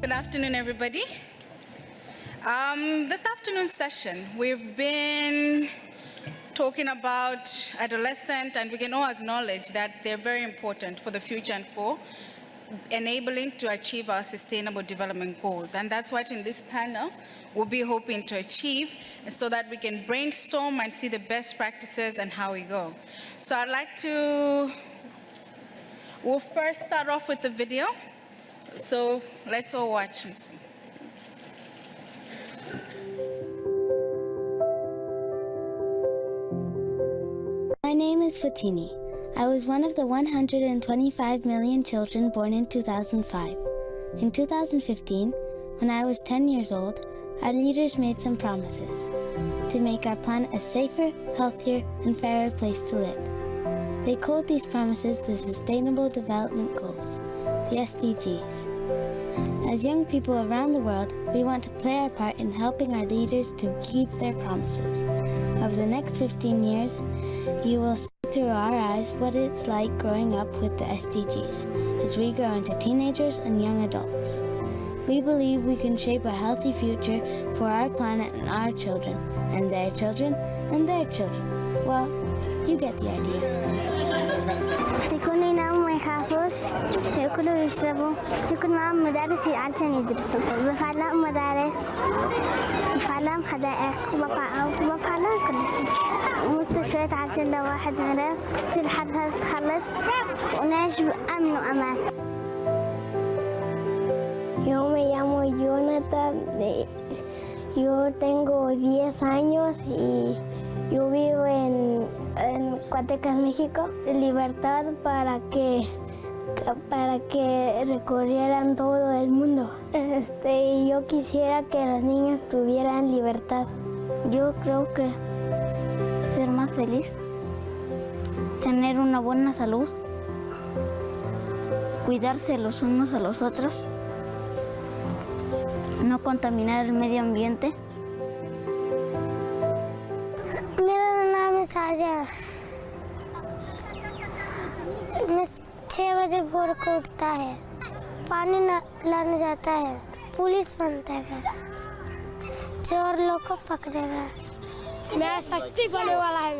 Good afternoon, everybody. This afternoon session, we've been talking about adolescent, and we can all acknowledge that they're very important for the future and for enabling to achieve our sustainable development goals. And that's what in this panel we'll be hoping to achieve, so that we can brainstorm and see the best practices and how we go. So I'd like to, we'll first start off with the video. So let's all watch and see. My name is Fatini. I was one of the 125 million children born in 2005. In 2015, when I was 10 years old, our leaders made some promises to make our planet a safer, healthier, and fairer place to live. They called these promises the Sustainable Development Goals, the SDGs. As young people around the world, we want to play our part in helping our leaders to keep their promises. Over the next 15 years, you will see through our eyes what it's like growing up with the SDGs as we grow into teenagers and young adults. We believe we can shape a healthy future for our planet and our children, and their children, and their children. Well, you get the idea. يكون يناموا ما يخافوش، يأكلوا ويشربوا، يكون معهم مدارس عشان يدرسوا، بفعل لهم مدارس، بفعل لهم حدائق، وبفعل لهم كل شيء، ومستشفيات عشان لو واحد مرض تشتري حدها تخلص، ونعيش بأمن وأمان. Yo me llamo Jonathan, yo tengo 10 años y yo vivo en Cuatecas, México. Libertad para que recorrieran todo el mundo. Yo quisiera que los niños tuvieran libertad. Yo creo que ser más feliz, tener una buena salud, cuidarse los unos a los otros, no contaminar el medio ambiente. मेरा नाम साजा है। मैं 6 बजे भोर को उठता है, पानी लाने जाता है, पुलिस बनता है, चोर लोग को पकड़ेगा। मैं शक्ति बोलने वाला है,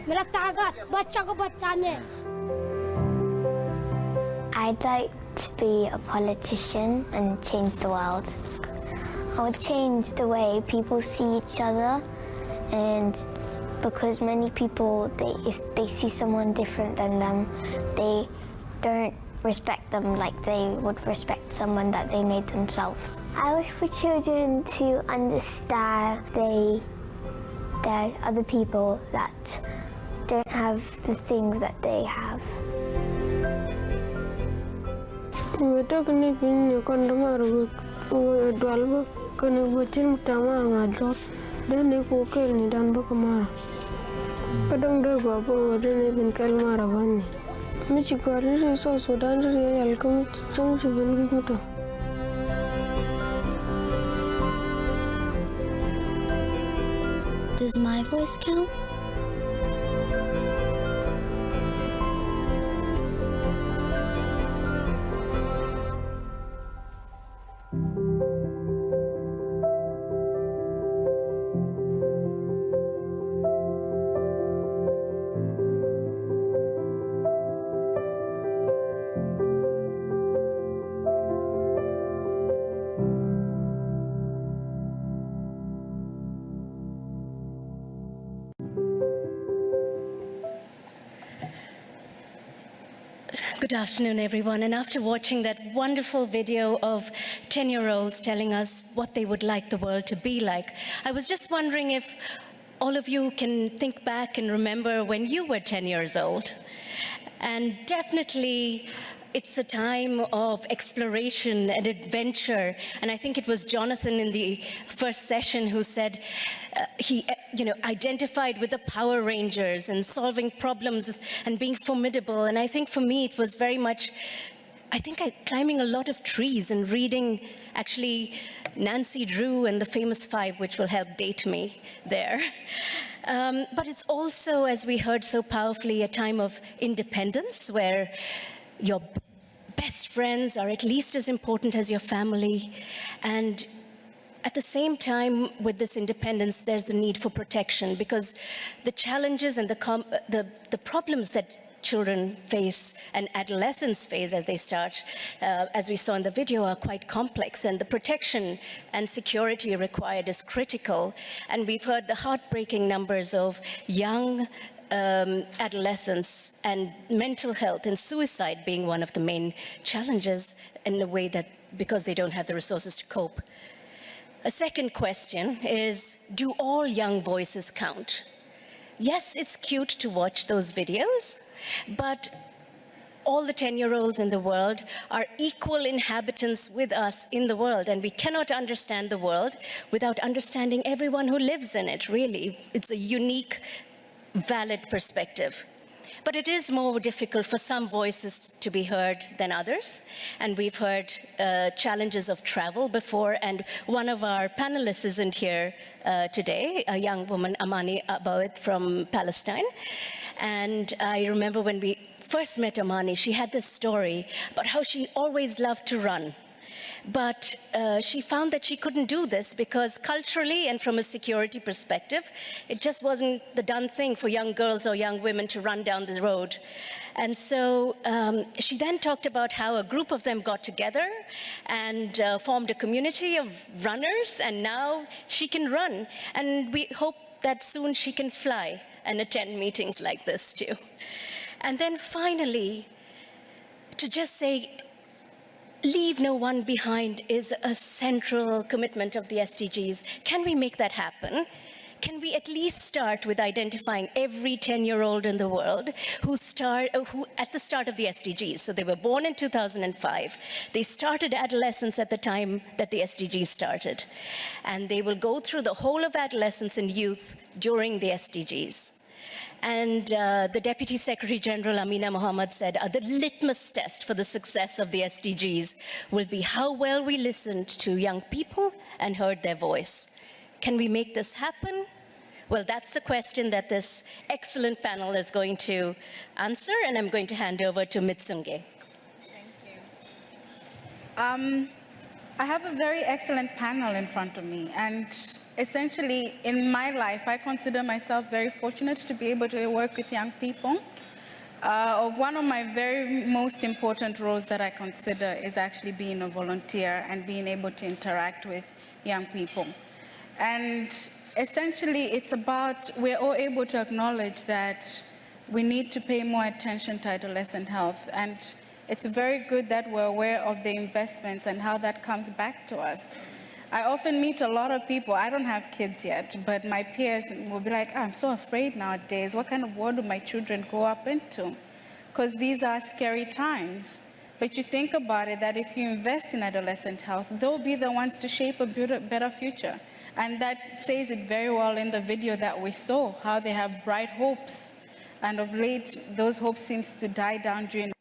मेरा ताकत बच्चों को बचाने। I'd like to be a politician and change the world. I would change the way people see each other, and because many people, if they see someone different than them, they don't respect them like they would respect someone that they made themselves. I wish for children to understand there are other people that don't have the things that they have. Kita kena punya kandungan dua lama kena bocin utama ngadot dan ekokil ni dan berkemar. Kadang dah gua apa dan ekokil marah bani. Macam kali so sudan dari alkom cuma cuman gitu. Does my voice count? Good afternoon, everyone. And after watching that wonderful video of 10-year-olds telling us what they would like the world to be like, I was just wondering if all of you can think back and remember when you were 10 years old. And definitely, it's a time of exploration and adventure. And I think it was Jonathan in the first session who said he identified with the Power Rangers and solving problems and being formidable. And I think for me, it was very much, climbing a lot of trees and reading actually Nancy Drew and the Famous Five, which will help date me there. But it's also, as we heard so powerfully, a time of independence where your best friends are at least as important as your family. And at the same time, with this independence, there's the need for protection, because the challenges and the problems that children face and adolescents face as they start, as we saw in the video, are quite complex, and the protection and security required is critical. And we've heard the heartbreaking numbers of young adolescents and mental health and suicide being one of the main challenges, in a way that because they don't have the resources to cope. A second question is, do all young voices count? Yes, it's cute to watch those videos, but all the 10-year-olds in the world are equal inhabitants with us in the world, and we cannot understand the world without understanding everyone who lives in it, really. It's a unique, valid perspective. But it is more difficult for some voices to be heard than others. And we've heard challenges of travel before. And one of our panelists isn't here today, a young woman, Amani Abawit from Palestine. And I remember when we first met Amani, she had this story about how she always loved to run. But she found that she couldn't do this because culturally and from a security perspective, it just wasn't the done thing for young girls or young women to run down the road. And so she then talked about how a group of them got together and formed a community of runners, and now she can run. And we hope that soon she can fly and attend meetings like this too. And then finally, to just say, leave no one behind is a central commitment of the SDGs. Can we make that happen? Can we at least start with identifying every 10-year-old in the world who at the start of the SDGs, so they were born in 2005, they started adolescence at the time that the SDGs started, and they will go through the whole of adolescence and youth during the SDGs. And the Deputy Secretary General, Amina Mohammed, said the litmus test for the success of the SDGs will be how well we listened to young people and heard their voice. Can we make this happen? Well, that's the question that this excellent panel is going to answer, and I'm going to hand over to Mitsunge. Thank you. I have a very excellent panel in front of me, and essentially in my life, I consider myself very fortunate to be able to work with young people. One of my very most important roles that I consider is actually being a volunteer and being able to interact with young people. And essentially, it's about, we're all able to acknowledge that we need to pay more attention to adolescent health. And it's very good that we're aware of the investments and how that comes back to us. I often meet a lot of people, I don't have kids yet, but my peers will be like, I'm so afraid nowadays. What kind of world do my children grow up into? Because these are scary times. But you think about it, that if you invest in adolescent health, they'll be the ones to shape a better future. And that says it very well in the video that we saw, how they have bright hopes. And of late, those hopes seem to die down during.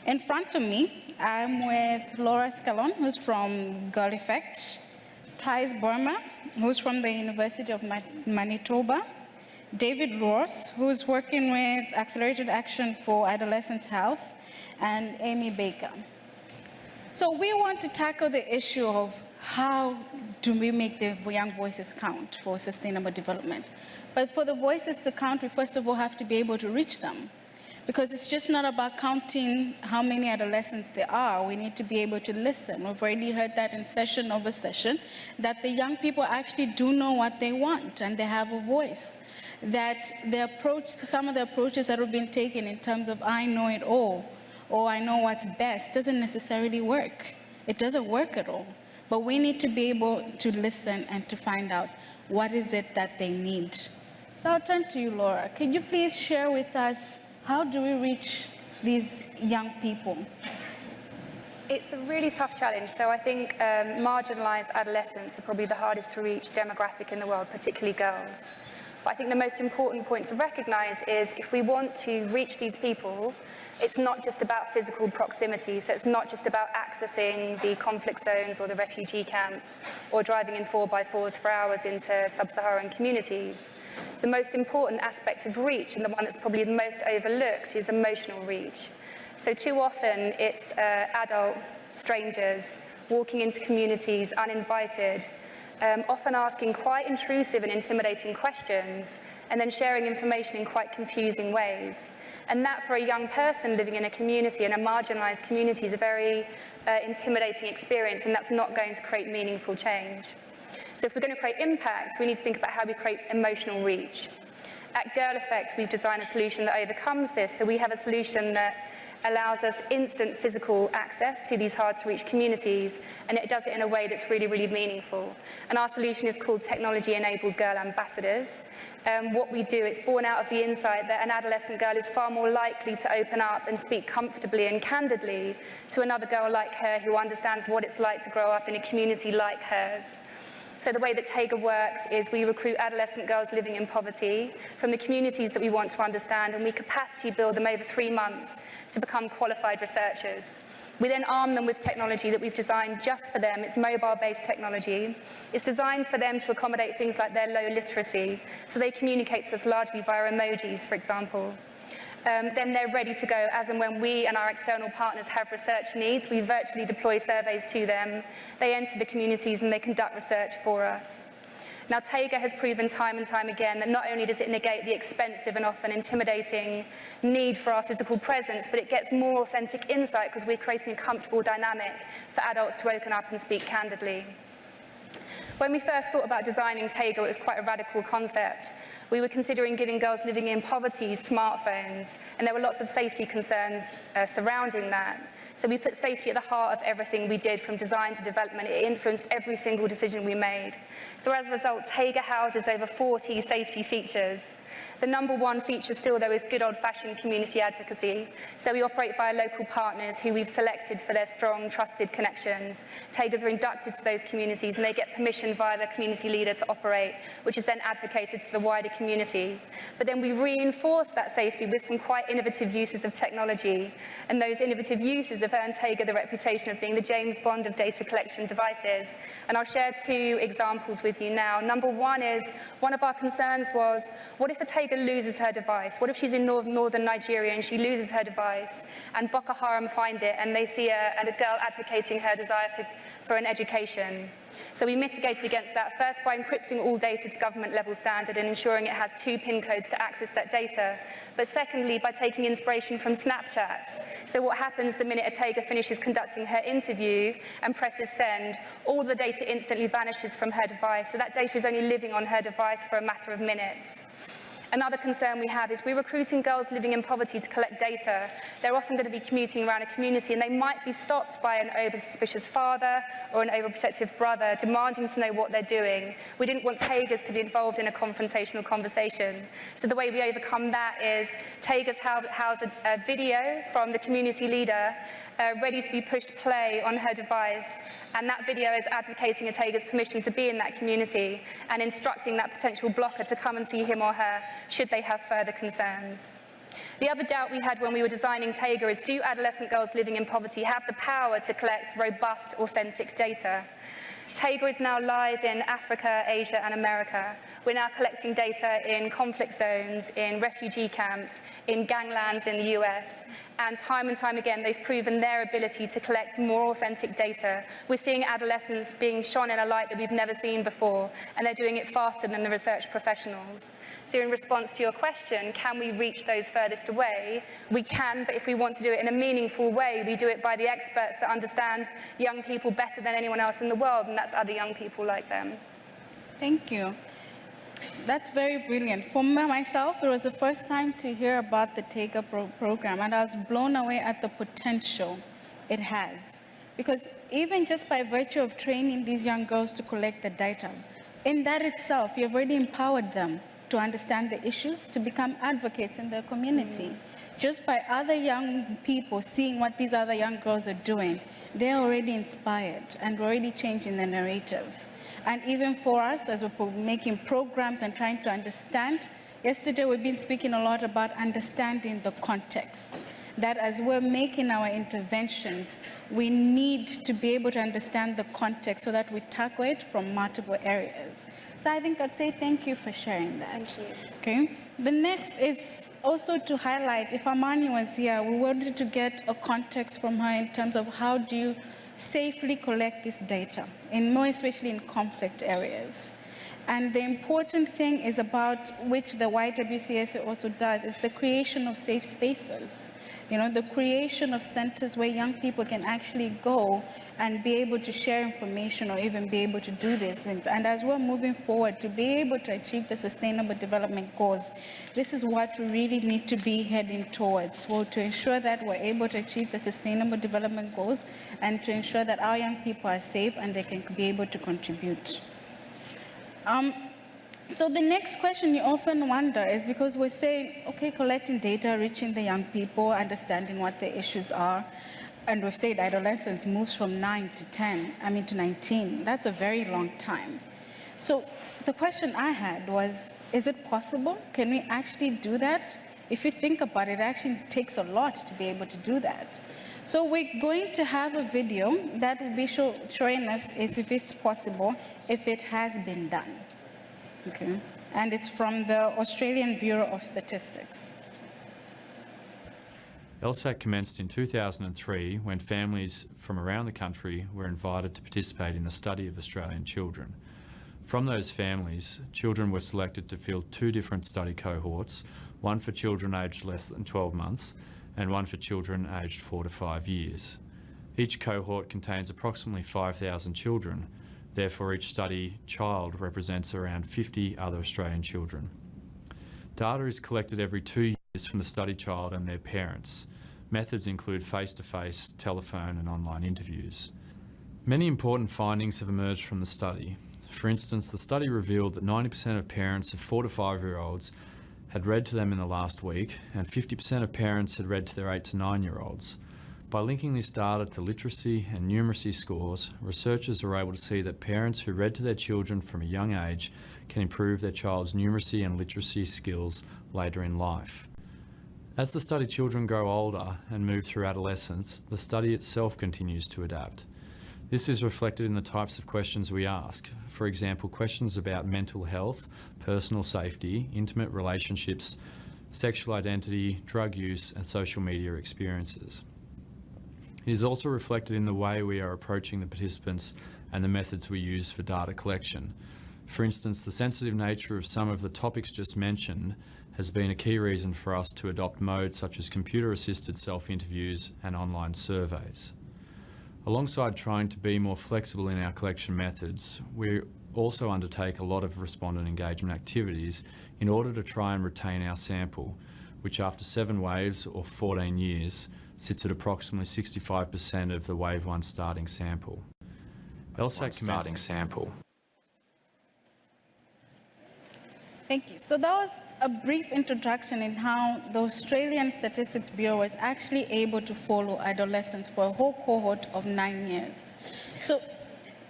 In front of me, I'm with Laura Scalon, who's from Girl Effect, Thais Burma, who's from the University of Manitoba, David Ross, who's working with Accelerated Action for Adolescents' Health, and Amy Baker. So we want to tackle the issue of how do we make the young voices count for sustainable development. But for the voices to count, we first of all have to be able to reach them. Because it's just not about counting how many adolescents there are. We need to be able to listen. We've already heard that in session over session, that the young people actually do know what they want and they have a voice. That the approach, some of the approaches that have been taken in terms of I know it all, or I know what's best, doesn't necessarily work. It doesn't work at all. But we need to be able to listen and to find out what is it that they need. So I'll turn to you, Laura. Can you please share with us, how do we reach these young people? It's a really tough challenge. So I think marginalised adolescents are probably the hardest to reach demographic in the world, particularly girls. But I think the most important point to recognise is if we want to reach these people, it's not just about physical proximity. So it's not just about accessing the conflict zones or the refugee camps or driving in 4x4s for hours into sub-Saharan communities. The most important aspect of reach, and the one that's probably the most overlooked, is emotional reach. So too often it's adult strangers walking into communities uninvited, often asking quite intrusive and intimidating questions, and then sharing information in quite confusing ways. And that, for a young person living in a community, in a marginalised community, is a very intimidating experience, and that's not going to create meaningful change. So if we're going to create impact, we need to think about how we create emotional reach. At Girl Effect, we've designed a solution that overcomes this. So we have a solution that allows us instant physical access to these hard-to-reach communities, and it does it in a way that's really, really meaningful. And our solution is called Technology-Enabled Girl Ambassadors. What we do, it's born out of the insight that an adolescent girl is far more likely to open up and speak comfortably and candidly to another girl like her who understands what it's like to grow up in a community like hers. So the way that TAGA works is we recruit adolescent girls living in poverty from the communities that we want to understand, and we capacity build them over 3 months to become qualified researchers. We then arm them with technology that we've designed just for them. It's mobile-based technology. It's designed for them to accommodate things like their low literacy, so they communicate to us largely via emojis, for example. Then they're ready to go as and when we and our external partners have research needs. We virtually deploy surveys to them. They enter the communities and they conduct research for us. Now, TAGA has proven time and time again that not only does it negate the expensive and often intimidating need for our physical presence, but it gets more authentic insight because we're creating a comfortable dynamic for adults to open up and speak candidly. When we first thought about designing TAGA, it was quite a radical concept. We were considering giving girls living in poverty smartphones, and there were lots of safety concerns surrounding that. So we put safety at the heart of everything we did, from design to development. It influenced every single decision we made. So as a result, TAGA houses over 40 safety features. The number one feature still, though, is good old-fashioned community advocacy. So we operate via local partners who we've selected for their strong, trusted connections. TAGAs are inducted to those communities, and they get permission via their community leader to operate, which is then advocated to the wider community. But then we reinforce that safety with some quite innovative uses of technology, and those innovative uses have earned TAGA the reputation of being the James Bond of data collection devices. And I'll share 2 examples with you now. Number one is, one of our concerns was, what if a TAGA loses her device? What if she's in northern Nigeria and she loses her device, and Boko Haram find it and they see a girl advocating her desire for an education? So we mitigated against that, first by encrypting all data to government-level standard and ensuring it has 2 PIN codes to access that data. But secondly, by taking inspiration from Snapchat. So what happens the minute a TAGA finishes conducting her interview and presses send, all the data instantly vanishes from her device. So that data is only living on her device for a matter of minutes. Another concern we have is we're recruiting girls living in poverty to collect data. They're often going to be commuting around a community, and they might be stopped by an over-suspicious father or an overprotective brother demanding to know what they're doing. We didn't want TAGAs to be involved in a confrontational conversation. So the way we overcome that is TAGAs house a video from the community leader ready to be pushed play on her device, and that video is advocating a TAGA's permission to be in that community and instructing that potential blocker to come and see him or her should they have further concerns. The other doubt we had when we were designing TAGA is, do adolescent girls living in poverty have the power to collect robust, authentic data? TAGA is now live in Africa, Asia, and America. We're now collecting data in conflict zones, in refugee camps, in ganglands in the US. And time again, they've proven their ability to collect more authentic data. We're seeing adolescents being shone in a light that we've never seen before, and they're doing it faster than the research professionals. So in response to your question, can we reach those furthest away? We can, but if we want to do it in a meaningful way, we do it by the experts that understand young people better than anyone else in the world, and that's other young people like them. Thank you. That's very brilliant. For myself, it was the first time to hear about the TAGA program, and I was blown away at the potential it has. Because even just by virtue of training these young girls to collect the data, in that itself, you've already empowered them to understand the issues, to become advocates in their community. Just by other young people seeing what these other young girls are doing, they're already inspired and already changing the narrative. And even for us, as we're making programs and trying to understand, yesterday we've been speaking a lot about understanding the context. That as we're making our interventions, we need to be able to understand the context so that we tackle it from multiple areas. So I think I'd say thank you for sharing that. Thank you. Okay. The next is also to highlight, if Amani was here, we wanted to get a context from her in terms of how do you safely collect this data, and more especially in conflict areas. And the important thing is about, which the YWCS also does, is the creation of safe spaces. You know, the creation of centers where young people can actually go and be able to share information or even be able to do these things. And as we're moving forward to be able to achieve the Sustainable Development Goals, this is what we really need to be heading towards, well, to ensure that we're able to achieve the Sustainable Development Goals and to ensure that our young people are safe and they can be able to contribute. So the next question you often wonder is, because we're saying, okay, collecting data, reaching the young people, understanding what the issues are, and we've said adolescence moves from 9 to 19. That's a very long time. So the question I had was, is it possible? Can we actually do that? If you think about it, it actually takes a lot to be able to do that. So we're going to have a video that will be showing us if it's possible, if it has been done. Okay. And it's from the Australian Bureau of Statistics. LSAT commenced in 2003 when families from around the country were invited to participate in the study of Australian children. From those families, children were selected to fill two different study cohorts, one for children aged less than 12 months and one for children aged 4 to 5 years. Each cohort contains approximately 5,000 children. Therefore, each study child represents around 50 other Australian children. Data is collected every 2 years from the study child and their parents. Methods include face-to-face, telephone and online interviews. Many important findings have emerged from the study. For instance, the study revealed that 90% of parents of 4 to 5-year-olds had read to them in the last week, and 50% of parents had read to their 8 to 9-year-olds. By linking this data to literacy and numeracy scores, researchers are able to see that parents who read to their children from a young age can improve their child's numeracy and literacy skills later in life. As the study children grow older and move through adolescence, the study itself continues to adapt. This is reflected in the types of questions we ask. For example, questions about mental health, personal safety, intimate relationships, sexual identity, drug use, and social media experiences. It is also reflected in the way we are approaching the participants and the methods we use for data collection. For instance, the sensitive nature of some of the topics just mentioned has been a key reason for us to adopt modes such as computer-assisted self-interviews and online surveys. Alongside trying to be more flexible in our collection methods, we also undertake a lot of respondent engagement activities in order to try and retain our sample, which after 7 waves or 14 years sits at approximately 65% of the Wave 1 starting sample. LSAT starting sample. Thank you. So that was a brief introduction in how the Australian Statistics Bureau was actually able to follow adolescents for a whole cohort of 9 years. So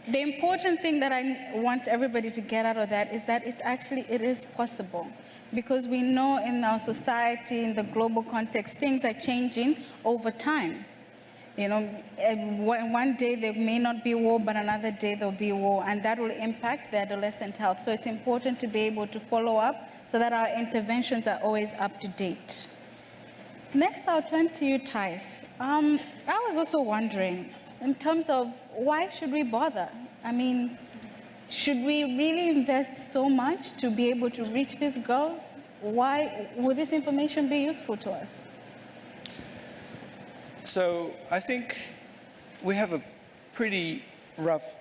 the important thing that I want everybody to get out of that is that it is possible. Because we know in our society, in the global context, things are changing over time. You know, one day there may not be war, but another day there'll be war, and that will impact the adolescent health. So it's important to be able to follow up so that our interventions are always up to date. Next, I'll turn to you, Thais. I was also wondering, in terms of why should we bother? I mean, should we really invest so much to be able to reach these girls? Why would this information be useful to us? So I think we have a pretty rough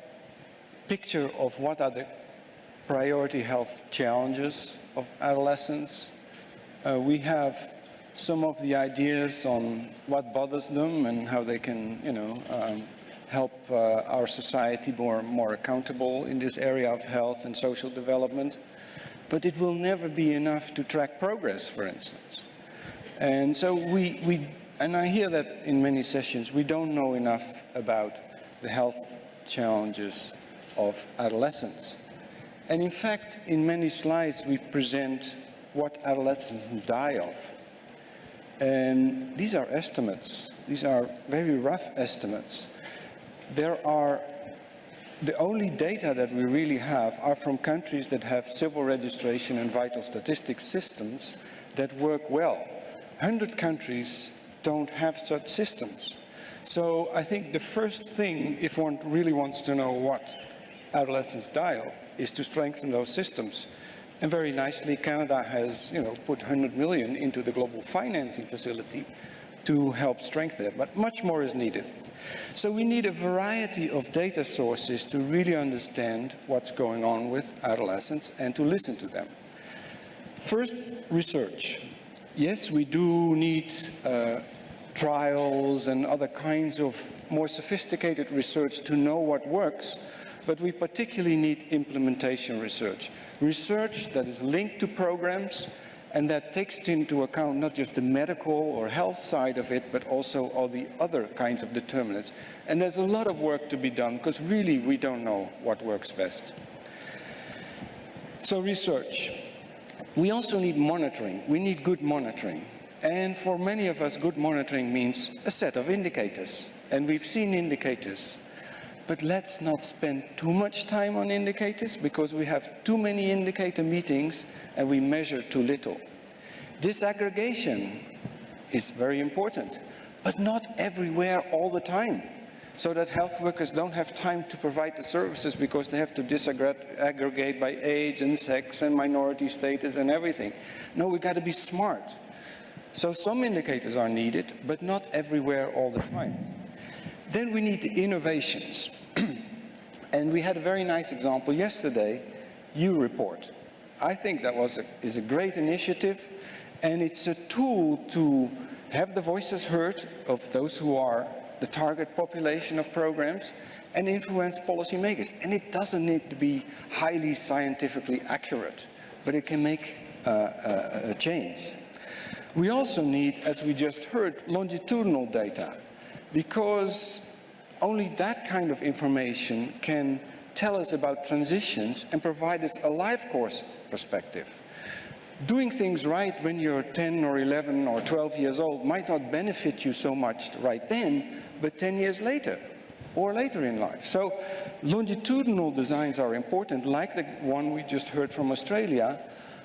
picture of what are the priority health challenges of adolescents. We have some of the ideas on what bothers them and how they can, help our society more accountable in this area of health and social development. But it will never be enough to track progress, for instance. And so and I hear that in many sessions, we don't know enough about the health challenges of adolescents. And in fact, in many slides, we present what adolescents die of. And these are estimates. These are very rough estimates. There are the only data that we really have are from countries that have civil registration and vital statistics systems that work well. 100 countries don't have such systems. So I think the first thing, if one really wants to know what adolescents die of, is to strengthen those systems. And very nicely, Canada has, put 100 million into the global financing facility to help strengthen it, but much more is needed. So we need a variety of data sources to really understand what's going on with adolescents and to listen to them. First, research. Yes, we do need trials and other kinds of more sophisticated research to know what works, but we particularly need implementation research. Research that is linked to programs and that takes into account not just the medical or health side of it, but also all the other kinds of determinants. And there's a lot of work to be done, because really we don't know what works best. So research. We also need monitoring. We need good monitoring. And for many of us, good monitoring means a set of indicators. And we've seen indicators. But let's not spend too much time on indicators, because we have too many indicator meetings and we measure too little. Disaggregation is very important, but not everywhere all the time, so that health workers don't have time to provide the services because they have to disaggregate by age and sex and minority status and everything. No, we've got to be smart. So some indicators are needed, but not everywhere all the time. Then we need innovations. And we had a very nice example yesterday, U-Report. I think that is a great initiative, and it's a tool to have the voices heard of those who are the target population of programs and influence policymakers. And it doesn't need to be highly scientifically accurate, but it can make a change. We also need, as we just heard, longitudinal data, because only that kind of information can tell us about transitions and provide us a life course perspective. Doing things right when you're 10 or 11 or 12 years old might not benefit you so much right then, but 10 years later or later in life. So longitudinal designs are important, like the one we just heard from Australia,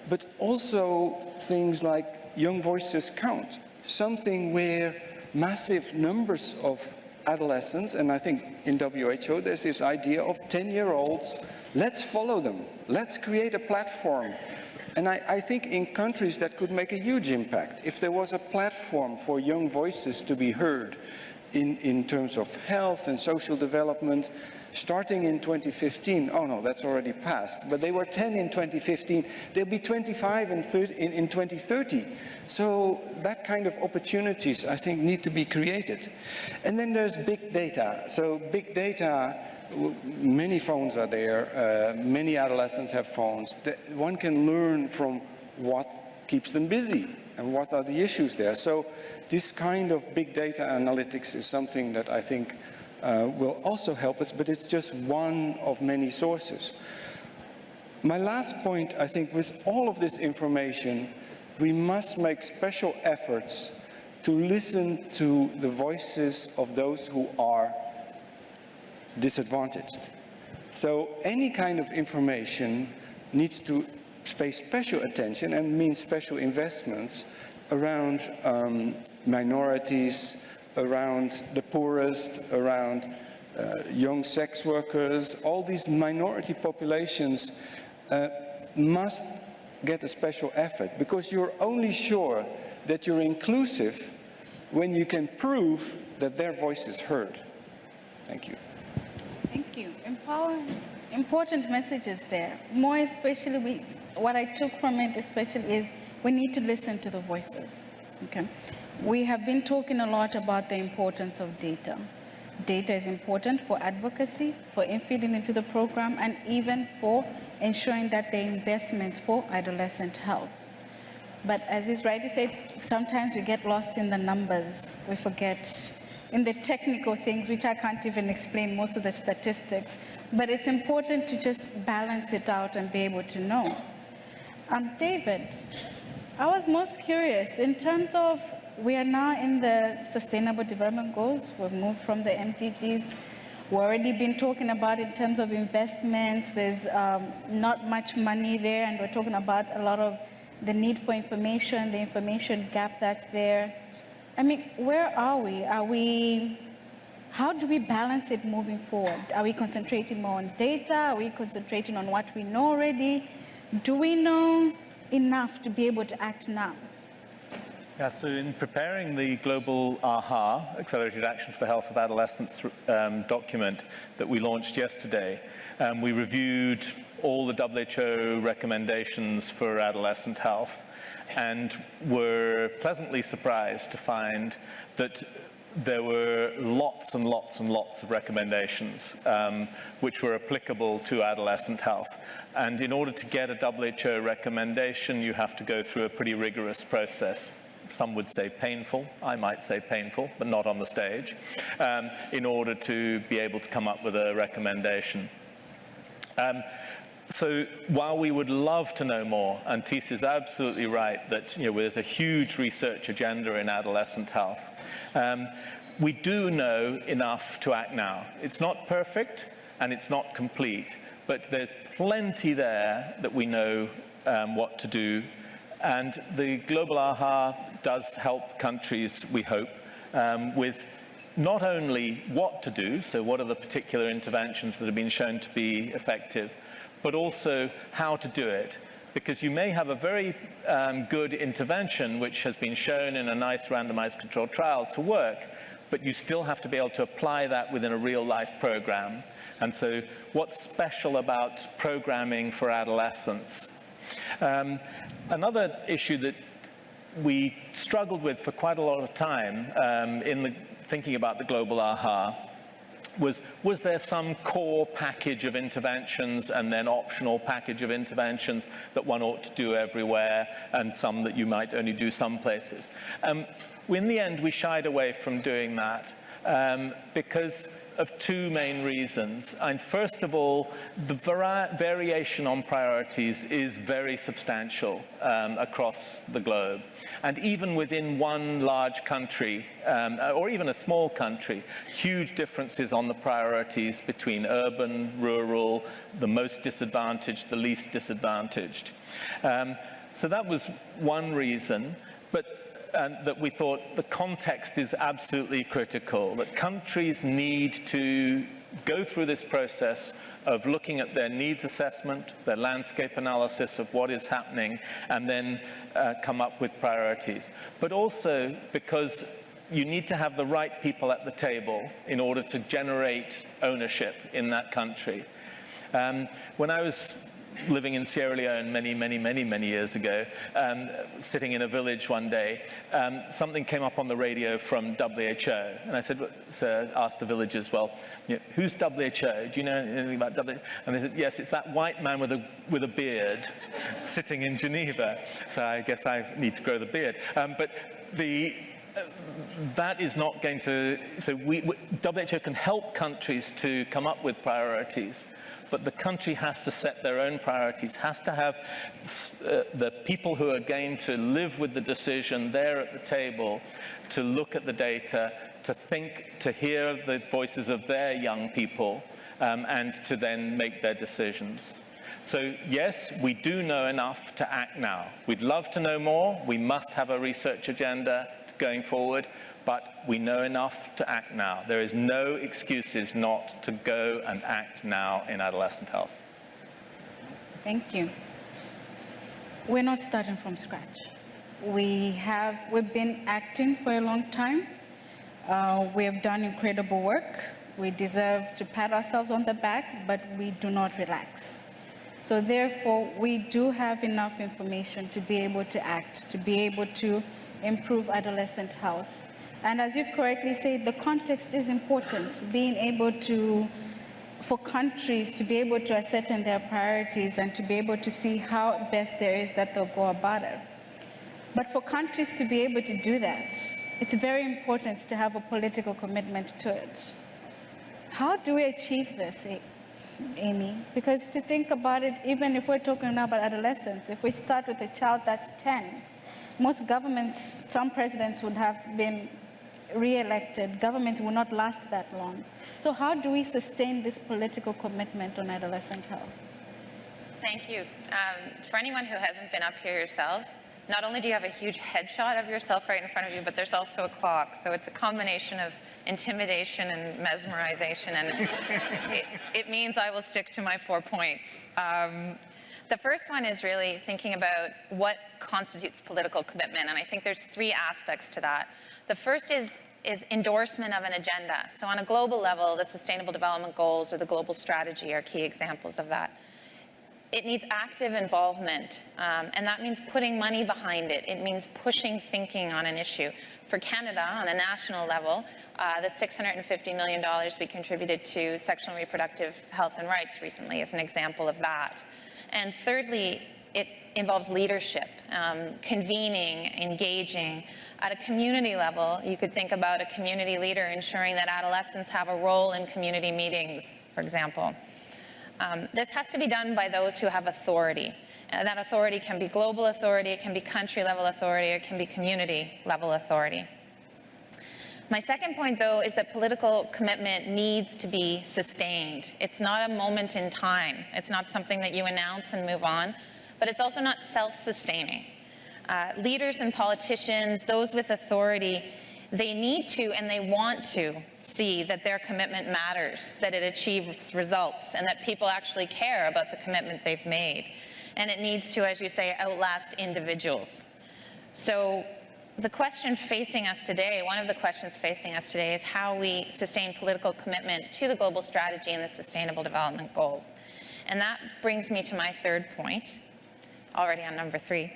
but also things like Young Voices Count, something where massive numbers of adolescents, and I think in WHO there's this idea of 10-year-olds, let's follow them, let's create a platform. And I think in countries that could make a huge impact. If there was a platform for young voices to be heard in terms of health and social development, starting in 2015, oh no, that's already passed, but they were 10 in 2015, they'll be 25 in 2030. So that kind of opportunities, I think, need to be created. And then there's big data. So big data, many phones are there, many adolescents have phones. One can learn from what keeps them busy and what are the issues there. So this kind of big data analytics is something that I think will also help us, but it's just one of many sources. My last point, I think, with all of this information, we must make special efforts to listen to the voices of those who are disadvantaged. So any kind of information needs to pay special attention and means special investments around minorities, around the poorest, around young sex workers. All these minority populations must get a special effort, because you're only sure that you're inclusive when you can prove that their voice is heard. Thank you. Thank you. Important messages there. More especially, what I took from it especially is we need to listen to the voices. Okay. We have been talking a lot about the importance of data. Data is important for advocacy, for feeding into the program, and even for ensuring that the investments for adolescent health. But as is rightly said, sometimes we get lost in the numbers. We forget in the technical things, which I can't even explain most of the statistics. But it's important to just balance it out and be able to know. David, I was most curious in terms of, we are now in the Sustainable Development Goals. We've moved from the MDGs. We've already been talking about in terms of investments. There's not much money there, and we're talking about a lot of the need for information, the information gap that's there. I mean, where are we? How do we balance it moving forward? Are we concentrating more on data? Are we concentrating on what we know already? Do we know enough to be able to act now? Yeah, so in preparing the global AHA, Accelerated Action for the Health of Adolescents document that we launched yesterday, we reviewed all the WHO recommendations for adolescent health and were pleasantly surprised to find that there were lots and lots and lots of recommendations which were applicable to adolescent health. And in order to get a WHO recommendation, you have to go through a pretty rigorous process. Some would say painful, I might say painful, but not on the stage, in order to be able to come up with a recommendation. So while we would love to know more, and Tis is absolutely right that there's a huge research agenda in adolescent health, we do know enough to act now. It's not perfect and it's not complete, but there's plenty there that we know what to do. And the Global AHA does help countries, we hope, with not only what to do, so what are the particular interventions that have been shown to be effective, but also how to do it. Because you may have a very good intervention which has been shown in a nice randomized controlled trial to work, but you still have to be able to apply that within a real-life program. And so what's special about programming for adolescents? Another issue that we struggled with for quite a lot of time in thinking about the global AHA was there some core package of interventions and then optional package of interventions that one ought to do everywhere and some that you might only do some places? In the end, we shied away from doing that because of two main reasons. And first of all, the variation on priorities is very substantial across the globe. And even within one large country, or even a small country, huge differences on the priorities between urban, rural, the most disadvantaged, the least disadvantaged. So that was one reason. That we thought the context is absolutely critical, that countries need to go through this process of looking at their needs assessment, their landscape analysis of what is happening, and then come up with priorities. But also because you need to have the right people at the table in order to generate ownership in that country. When I was living in Sierra Leone many years ago, sitting in a village one day, something came up on the radio from WHO. And I said, asked the villagers, well, who's WHO? Do you know anything about WHO? And they said, yes, it's that white man with a beard sitting in Geneva. So I guess I need to grow the beard. But that is not going to, so WHO can help countries to come up with priorities, but the country has to set their own priorities, has to have the people who are going to live with the decision there at the table to look at the data, to think, to hear the voices of their young people, and to then make their decisions. So yes, we do know enough to act now. We'd love to know more. We must have a research agenda going forward, but we know enough to act now. There is no excuses not to go and act now in adolescent health. Thank you. We're not starting from scratch. We've been acting for a long time. We have done incredible work. We deserve to pat ourselves on the back, but we do not relax. So therefore, we do have enough information to be able to act, to be able to improve adolescent health. And as you've correctly said, the context is important, being able to, for countries to be able to ascertain their priorities and to be able to see how best there is that they'll go about it. But for countries to be able to do that, it's very important to have a political commitment to it. How do we achieve this, Amy? Because to think about it, even if we're talking now about adolescents, if we start with a child that's 10, most governments, some presidents would have been re-elected, governments will not last that long. So how do we sustain this political commitment on adolescent health? Thank you. For anyone who hasn't been up here yourselves, not only do you have a huge headshot of yourself right in front of you, but there's also a clock. So it's a combination of intimidation and mesmerization, and it means I will stick to my 4 points. The first one is really thinking about what constitutes political commitment, and I think there's 3 aspects to that. The first is endorsement of an agenda. So on a global level, the Sustainable Development Goals or the global strategy are key examples of that. It needs active involvement, and that means putting money behind it. It means pushing thinking on an issue. For Canada, on a national level, the $650 million we contributed to sexual and reproductive health and rights recently is an example of that. And thirdly, it involves leadership, convening, engaging. At a community level, you could think about a community leader ensuring that adolescents have a role in community meetings, for example. This has to be done by those who have authority. That authority can be global authority, it can be country-level authority, it can be community-level authority. My second point, though, is that political commitment needs to be sustained. It's not a moment in time. It's not something that you announce and move on, but it's also not self-sustaining. Leaders and politicians, those with authority, they need to and they want to see that their commitment matters, that it achieves results, and that people actually care about the commitment they've made. And it needs to, as you say, outlast individuals. So the question facing us today, one of the questions facing us today is how we sustain political commitment to the global strategy and the Sustainable Development Goals. And that brings me to my third point, already on number 3.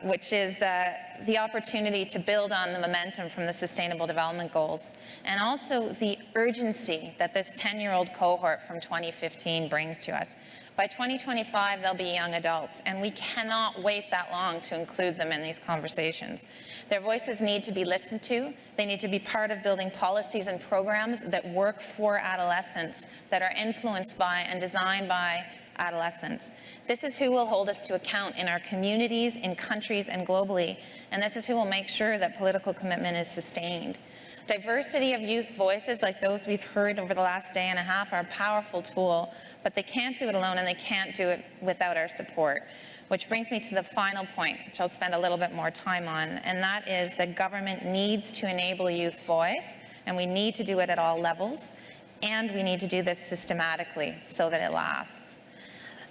Which is the opportunity to build on the momentum from the Sustainable Development Goals, and also the urgency that this 10-year-old cohort from 2015 brings to us. By 2025, they'll be young adults, and we cannot wait that long to include them in these conversations. Their voices need to be listened to. They need to be part of building policies and programs that work for adolescents, that are influenced by and designed by adolescents. This is who will hold us to account in our communities, in countries, and globally, and this is who will make sure that political commitment is sustained. Diversity of youth voices like those we've heard over the last day and a half are a powerful tool, but they can't do it alone and they can't do it without our support. Which brings me to the final point, which I'll spend a little bit more time on, and that is that government needs to enable youth voice, and we need to do it at all levels, and we need to do this systematically so that it lasts.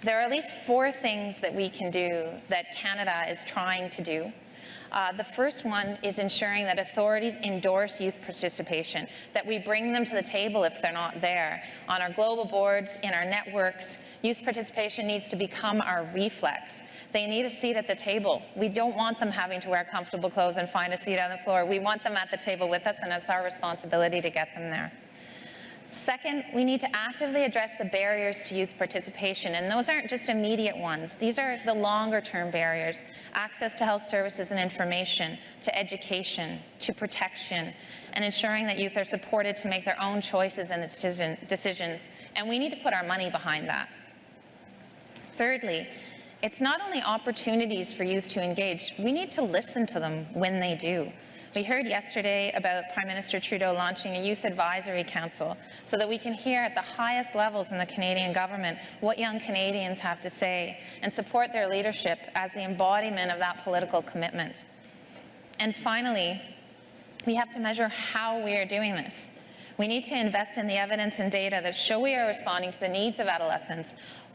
There are at least 4 things that we can do that Canada is trying to do. The first one is ensuring that authorities endorse youth participation, that we bring them to the table if they're not there. On our global boards, in our networks, youth participation needs to become our reflex. They need a seat at the table. We don't want them having to wear comfortable clothes and find a seat on the floor. We want them at the table with us, and it's our responsibility to get them there. Second, we need to actively address the barriers to youth participation, and those aren't just immediate ones. These are the longer-term barriers: access to health services and information, to education, to protection, and ensuring that youth are supported to make their own choices and decisions, and we need to put our money behind that. Thirdly, it's not only opportunities for youth to engage, we need to listen to them when they do. We heard yesterday about Prime Minister Trudeau launching a Youth Advisory Council so that we can hear at the highest levels in the Canadian government what young Canadians have to say and support their leadership as the embodiment of that political commitment. And finally, we have to measure how we are doing this. We need to invest in the evidence and data that show we are responding to the needs of adolescents,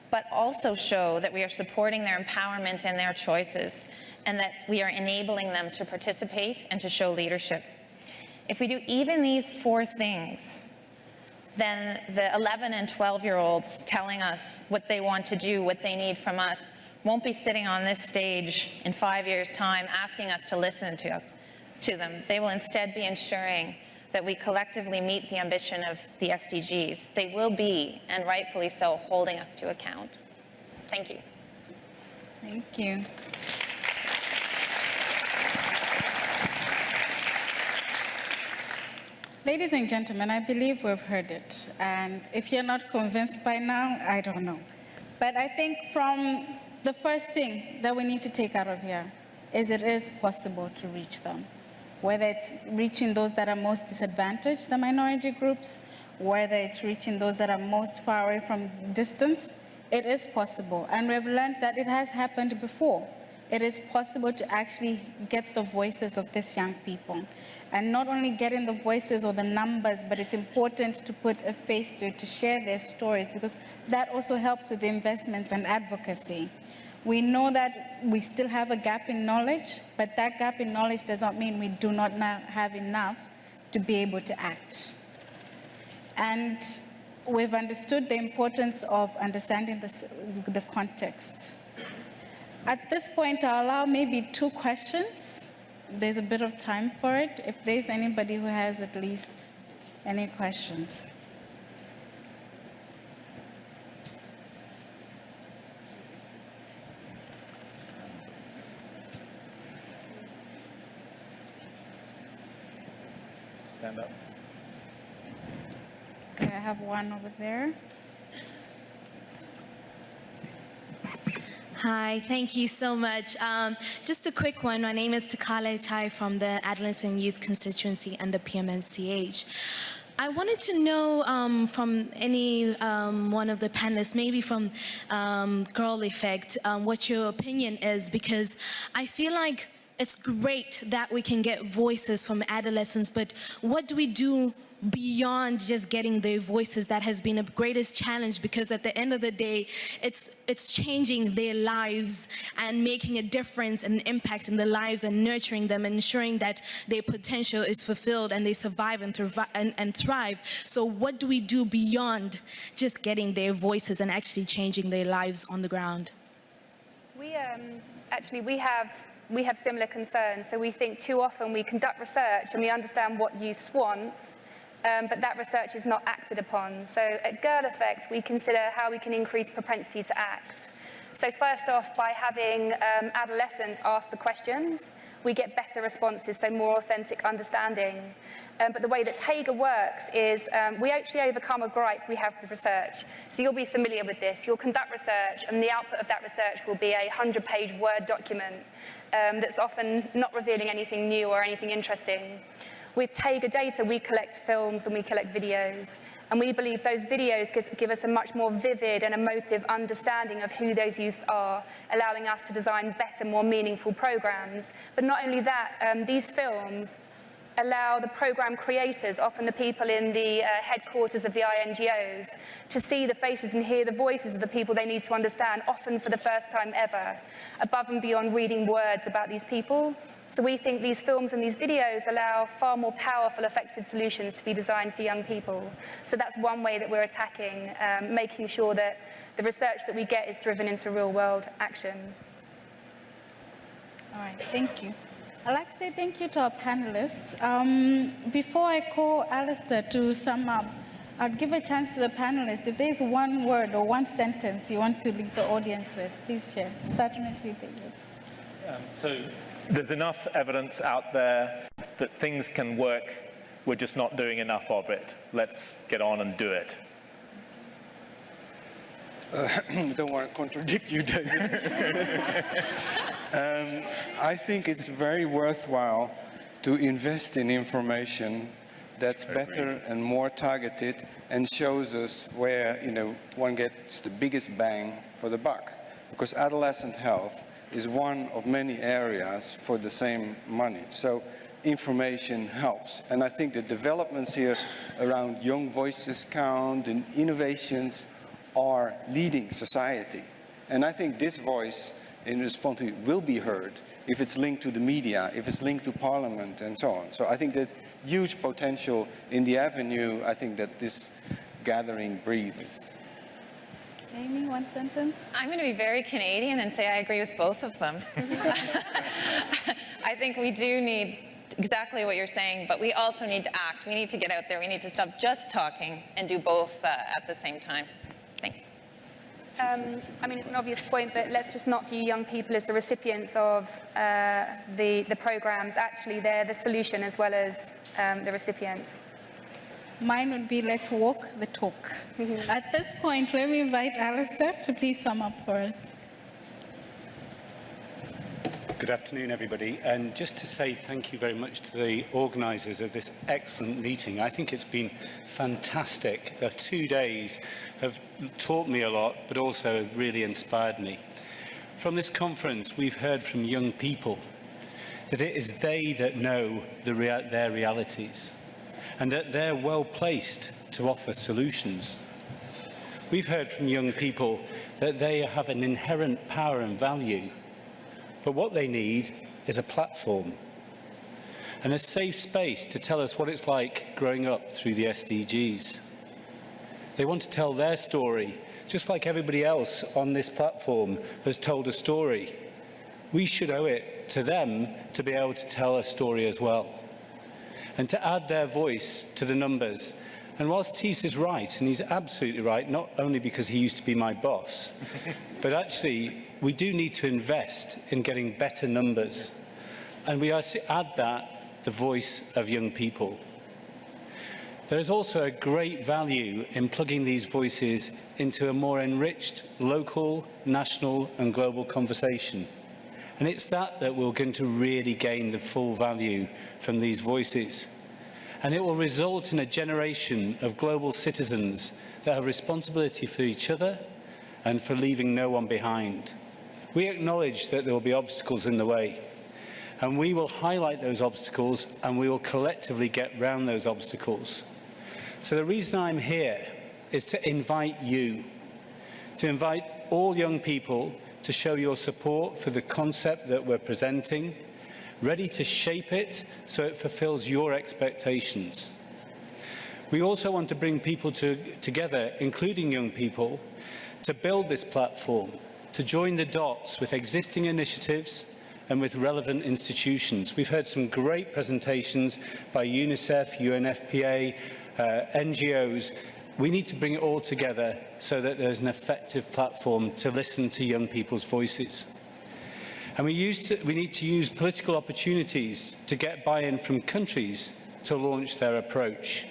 but also show that we are supporting their empowerment and their choices, and that we are enabling them to participate and to show leadership. If we do even these 4 things, then the 11 and 12-year-olds telling us what they want to do, what they need from us, won't be sitting on this stage in 5 years' time asking us to listen to them. They will instead be ensuring that we collectively meet the ambition of the SDGs. They will be, and rightfully so, holding us to account. Thank you. Thank you. Ladies and gentlemen, I believe we've heard it. And if you're not convinced by now, I don't know. But I think from the first thing that we need to take out of here is it is possible to reach them. whether it's reaching those that are most disadvantaged, the minority groups, whether it's reaching those that are most far away from distance, it is possible. And we've learned that it has happened before. It is possible to actually get the voices of these young people. And not only getting the voices or the numbers, but it's important to put a face to it, to share their stories, because that also helps with the investments and advocacy. We know that we still have a gap in knowledge, but that gap in knowledge does not mean we do not now have enough to be able to act. And we've understood the importance of understanding the context. At this point, I'll allow maybe 2 questions. There's a bit of time for it. If there's anybody who has at least any questions. Stand up. Okay, I have one over there. Hi, thank you so much. Just a quick one. My name is Takale Tai from the Adolescent Youth Constituency under PMNCH. I wanted to know from any one of the panelists, maybe from Girl Effect, what your opinion is, because I feel like it's great that we can get voices from adolescents, but what do we do beyond just getting their voices? That has been the greatest challenge, because at the end of the day, it's changing their lives and making a difference and impact in their lives and nurturing them and ensuring that their potential is fulfilled and they survive and thrive. So what do we do beyond just getting their voices and actually changing their lives on the ground? We have similar concerns. So we think too often we conduct research and we understand what youths want, but that research is not acted upon. So at Girl Effect, we consider how we can increase propensity to act. So first off, by having adolescents ask the questions, we get better responses, so more authentic understanding. But the way that Tega works is we actually overcome a gripe we have with research. So you'll be familiar with this. You'll conduct research, and the output of that research will be a 100-page Word document that's often not revealing anything new or anything interesting. With Tega data, we collect films and we collect videos. And we believe those videos give us a much more vivid and emotive understanding of who those youths are, allowing us to design better, more meaningful programs. But not only that, these films allow the program creators, often the people in the headquarters of the INGOs, to see the faces and hear the voices of the people they need to understand, often for the first time ever, above and beyond reading words about these people. So we think these films and these videos allow far more powerful, effective solutions to be designed for young people. So that's one way that we're attacking, making sure that the research that we get is driven into real-world action. All right, thank you. I'd like to say thank you to our panelists. Before I call Alistair to sum up, I'd give a chance to the panelists. If there's one word or one sentence you want to leave the audience with, please share. Starting with you, David. So there's enough evidence out there that things can work. We're just not doing enough of it. Let's get on and do it. I don't want to contradict you, David. I think it's very worthwhile to invest in information that's better and more targeted and shows us where, one gets the biggest bang for the buck. Because adolescent health is one of many areas for the same money. So information helps. And I think the developments here around Young Voices Count and innovations are leading society. And I think this voice in response to it will be heard if it's linked to the media, if it's linked to Parliament and so on. So I think there's huge potential in the avenue, I think, that this gathering breathes. Amy, one sentence? I'm going to be very Canadian and say I agree with both of them. I think we do need exactly what you're saying, but we also need to act. We need to get out there. We need to stop just talking and do both at the same time. Thanks. I mean, it's an obvious point, but let's just not view young people as the recipients of the programs. Actually, they're the solution as well as the recipients. Mine would be let's walk the talk. At this point, let me invite Alistair to please sum up for us. Good afternoon, everybody. And just to say thank you very much to the organisers of this excellent meeting. I think it's been fantastic. The 2 days have taught me a lot, but also really inspired me. From this conference, we've heard from young people that it is they that know their realities and that they're well placed to offer solutions. We've heard from young people that they have an inherent power and value, but what they need is a platform and a safe space to tell us what it's like growing up through the SDGs. They want to tell their story, just like everybody else on this platform has told a story. We should owe it to them to be able to tell a story as well, and to add their voice to the numbers. And whilst Thies is right, and he's absolutely right, not only because he used to be my boss, but actually we do need to invest in getting better numbers. And we add that the voice of young people. There is also a great value in plugging these voices into a more enriched local, national and global conversation. And it's that we're going to really gain the full value from these voices. And it will result in a generation of global citizens that have responsibility for each other and for leaving no one behind. We acknowledge that there will be obstacles in the way, and we will highlight those obstacles and we will collectively get round those obstacles. So the reason I'm here is to invite you, to invite all young people to show your support for the concept that we're presenting, ready to shape it so it fulfills your expectations. We also want to bring people together, including young people, to build this platform, to join the dots with existing initiatives and with relevant institutions. We've heard some great presentations by UNICEF, UNFPA, NGOs. We need to bring it all together so that there's an effective platform to listen to young people's voices. And we need to use political opportunities to get buy-in from countries to launch their approach.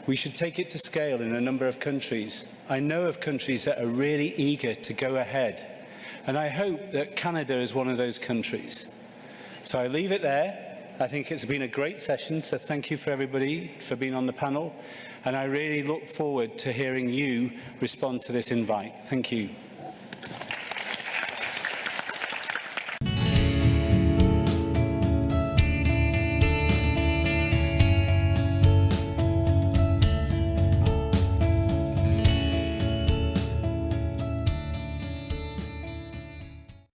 We should take it to scale in a number of countries. I know of countries that are really eager to go ahead, and I hope that Canada is one of those countries. So I leave it there. I think it's been a great session, so thank you for everybody for being on the panel, and I really look forward to hearing you respond to this invite. Thank you.